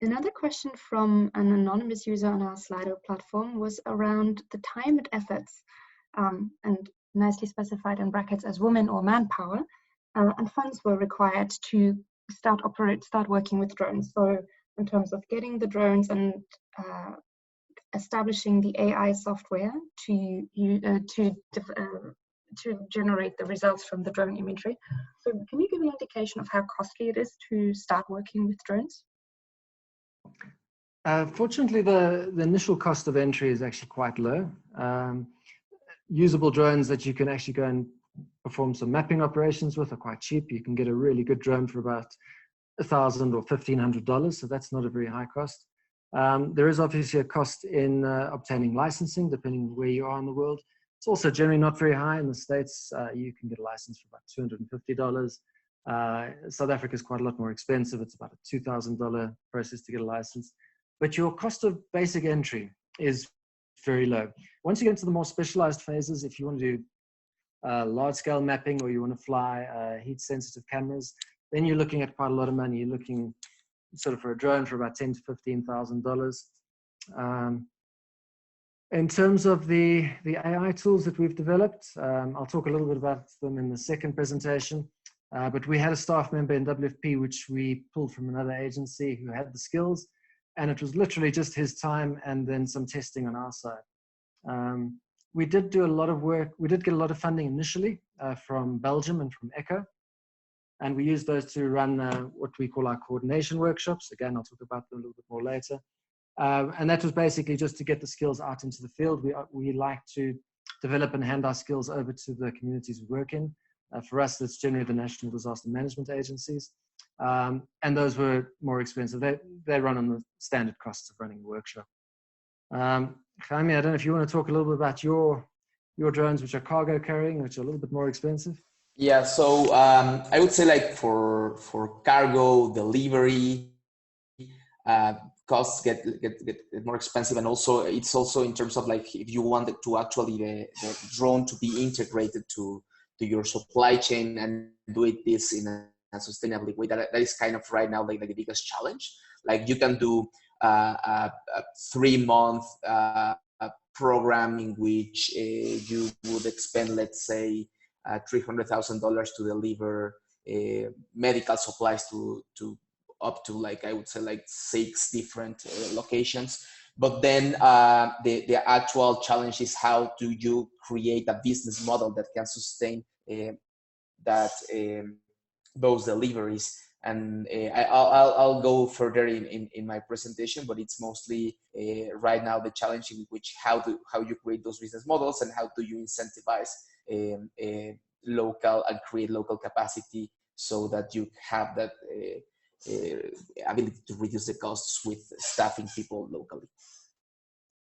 Another question from an anonymous user on our Slido platform was around the time and efforts, and nicely specified in brackets as women or manpower, and funds were required to start working with drones. So in terms of getting the drones and establishing the AI software to generate the results from the drone imagery. So can you give an indication of how costly it is to start working with drones? Fortunately, the initial cost of entry is actually quite low. Usable drones that you can actually go and perform some mapping operations with are quite cheap. You can get a really good drone for about $1,000 or $1,500, so that's not a very high cost. There is obviously a cost in obtaining licensing, depending on where you are in the world. It's also generally not very high. In the States, you can get a license for about $250. South Africa is quite a lot more expensive. It's about a $2,000 process to get a license. But your cost of basic entry is very low. Once you get into the more specialized phases, if you want to do large-scale mapping or you want to fly heat-sensitive cameras, then you're looking at quite a lot of money. You're looking sort of for a drone for about $10,000 to $15,000. In terms of the AI tools that we've developed, I'll talk a little bit about them in the second presentation. But we had a staff member in WFP, which we pulled from another agency who had the skills. And it was literally just his time and then some testing on our side. We did do a lot of work. We did get a lot of funding initially from Belgium and from ECHO. And we used those to run what we call our coordination workshops. Again, I'll talk about them a little bit more later. And that was basically just to get the skills out into the field. We like to develop and hand our skills over to the communities we work in. For us, that's generally the National Disaster Management Agencies. And those were more expensive. They run on the standard costs of running a workshop. Jaime, I don't know if you want to talk a little bit about your drones, which are cargo carrying, which are a little bit more expensive. Yeah, so I would say like for cargo delivery, costs get more expensive, and also it's also in terms of like if you wanted to actually the drone to be integrated to your supply chain and do this in a sustainable way. That is kind of right now like the biggest challenge. Like you can do a 3-month program in which you would expend, let's say, $300,000 to deliver medical supplies to up to like I would say like 6 different locations. But then the actual challenge is how do you create a business model that can sustain those deliveries. And I'll go further in my presentation, but it's mostly right now the challenge in which how you create those business models and how do you incentivize local and create local capacity so that you have that ability to reduce the costs with staffing people locally.